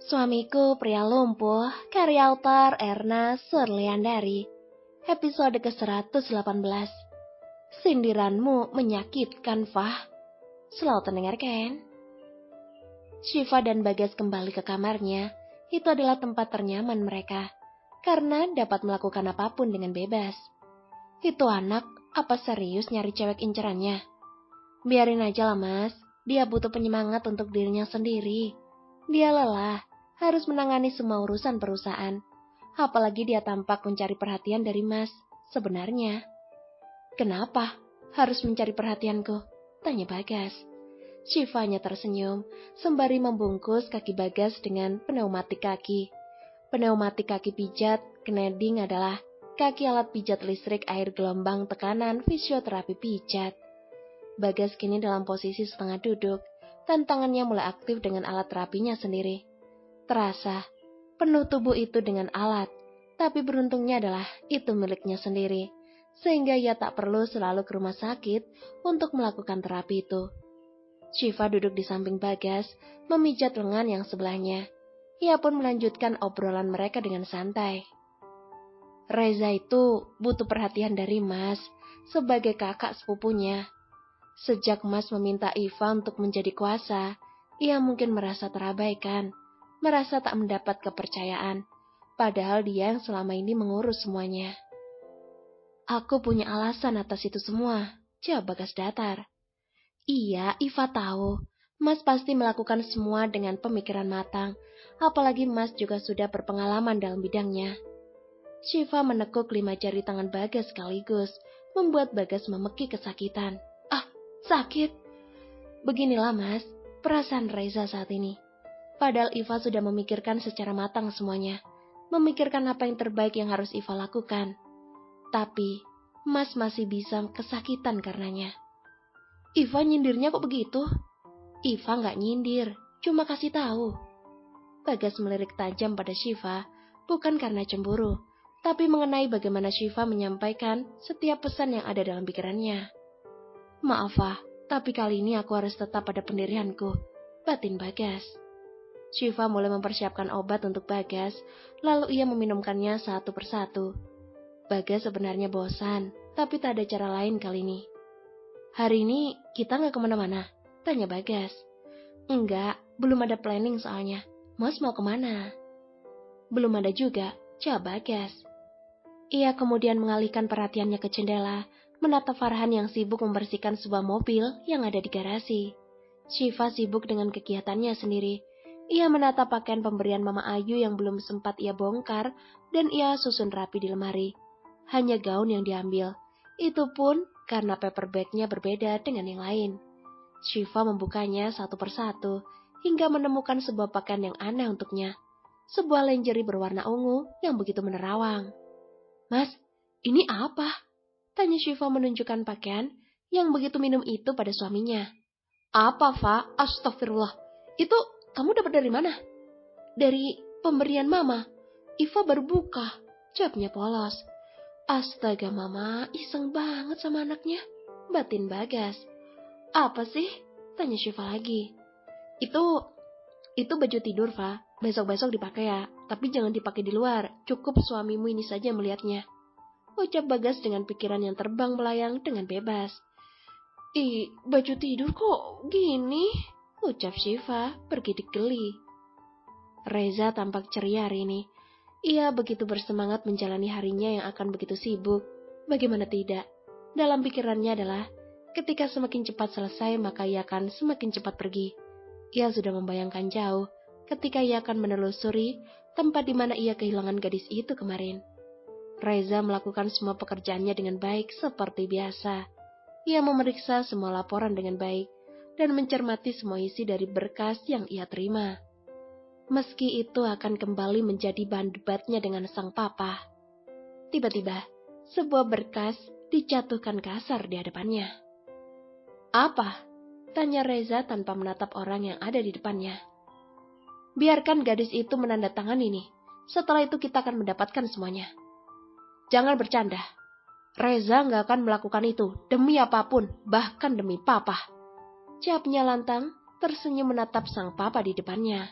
Suamiku Pria Lumpuh, karya autor Erna Surliandari. Episode ke-118. Sindiranmu menyakitkan, Fah. Selamat mendengarkan. Syifa dan Bagas kembali ke kamarnya. Itu adalah tempat ternyaman mereka, karena dapat melakukan apapun dengan bebas. Itu anak, apa serius nyari cewek incerannya? Biarin aja lah, Mas. Dia butuh penyemangat untuk dirinya sendiri. Dia lelah, harus menangani semua urusan perusahaan. Apalagi dia tampak mencari perhatian dari Mas. Sebenarnya, kenapa harus mencari perhatianku? Tanya Bagas. Syifa hanya tersenyum, sembari membungkus kaki Bagas dengan pneumatik kaki. Pneumatik kaki pijat, kneding adalah kaki alat pijat listrik air gelombang tekanan fisioterapi pijat. Bagas kini dalam posisi setengah duduk, dan tangannya mulai aktif dengan alat terapinya sendiri. Terasa, penuh tubuh itu dengan alat, tapi beruntungnya adalah itu miliknya sendiri, sehingga ia tak perlu selalu ke rumah sakit untuk melakukan terapi itu. Syifa duduk di samping Bagas, memijat lengan yang sebelahnya. Ia pun melanjutkan obrolan mereka dengan santai. Reza itu butuh perhatian dari Mas, sebagai kakak sepupunya. Sejak Mas meminta Iva untuk menjadi kuasa, ia mungkin merasa terabaikan, merasa tak mendapat kepercayaan, padahal dia yang selama ini mengurus semuanya. Aku punya alasan atas itu semua, jawab Bagas datar. Iya, Iva tahu. Mas pasti melakukan semua dengan pemikiran matang, apalagi Mas juga sudah berpengalaman dalam bidangnya. Syifa menekuk 5 jari tangan Bagas sekaligus, membuat Bagas memeki kesakitan. Ah, sakit. Beginilah Mas, perasaan Reza saat ini. Padahal Iva sudah memikirkan secara matang semuanya, memikirkan apa yang terbaik yang harus Iva lakukan. Tapi, Mas masih bisa kesakitan karenanya. Iva nyindirnya kok begitu? Iva nggak nyindir, cuma kasih tahu. Bagas melirik tajam pada Syifa, bukan karena cemburu, tapi mengenai bagaimana Syifa menyampaikan setiap pesan yang ada dalam pikirannya. Maaf, Fah, tapi kali ini aku harus tetap pada pendirianku, batin Bagas. Syifa mulai mempersiapkan obat untuk Bagas, lalu ia meminumkannya satu persatu. Bagas sebenarnya bosan, tapi tak ada cara lain kali ini. Hari ini kita nggak kemana-mana? Tanya Bagas. Enggak, belum ada planning soalnya. Mas mau kemana? Belum ada juga, jawab Bagas. Ia kemudian mengalihkan perhatiannya ke jendela, menatap Farhan yang sibuk membersihkan sebuah mobil yang ada di garasi. Syifa sibuk dengan kegiatannya sendiri. Ia menatap pakaian pemberian Mama Ayu yang belum sempat ia bongkar, dan ia susun rapi di lemari. Hanya gaun yang diambil. Itu pun karena paper bag-nya berbeda dengan yang lain. Syifa membukanya satu persatu, hingga menemukan sebuah pakaian yang aneh untuknya. Sebuah lingerie berwarna ungu yang begitu menerawang. Mas, ini apa? Tanya Syifa menunjukkan pakaian yang begitu minum itu pada suaminya. Apa, Fa? Astagfirullah. Itu kamu dapat dari mana? Dari pemberian Mama. Iva baru buka, jawabnya polos. Astaga Mama, iseng banget sama anaknya, batin Bagas. Apa sih? Tanya Syifa lagi. Itu baju tidur, Fa. Besok-besok dipakai ya, tapi jangan dipakai di luar. Cukup suamimu ini saja melihatnya. Ucap Bagas dengan pikiran yang terbang melayang dengan bebas. Ih, baju tidur kok gini? Ucap Syifa bergidik geli. Reza tampak ceria hari ini. Ia begitu bersemangat menjalani harinya yang akan begitu sibuk. Bagaimana tidak? Dalam pikirannya adalah, ketika semakin cepat selesai maka ia akan semakin cepat pergi. Ia sudah membayangkan jauh ketika ia akan menelusuri tempat di mana ia kehilangan gadis itu kemarin. Reza melakukan semua pekerjaannya dengan baik seperti biasa. Ia memeriksa semua laporan dengan baik dan mencermati semua isi dari berkas yang ia terima. Meski itu akan kembali menjadi bahan debatnya dengan sang papa. Tiba-tiba, sebuah berkas dijatuhkan kasar di hadapannya. Apa? Tanya Reza tanpa menatap orang yang ada di depannya. Biarkan gadis itu menandatangani ini. Setelah itu kita akan mendapatkan semuanya. Jangan bercanda. Reza nggak akan melakukan itu demi apapun, bahkan demi papa. Jawabnya lantang, tersenyum menatap sang papa di depannya.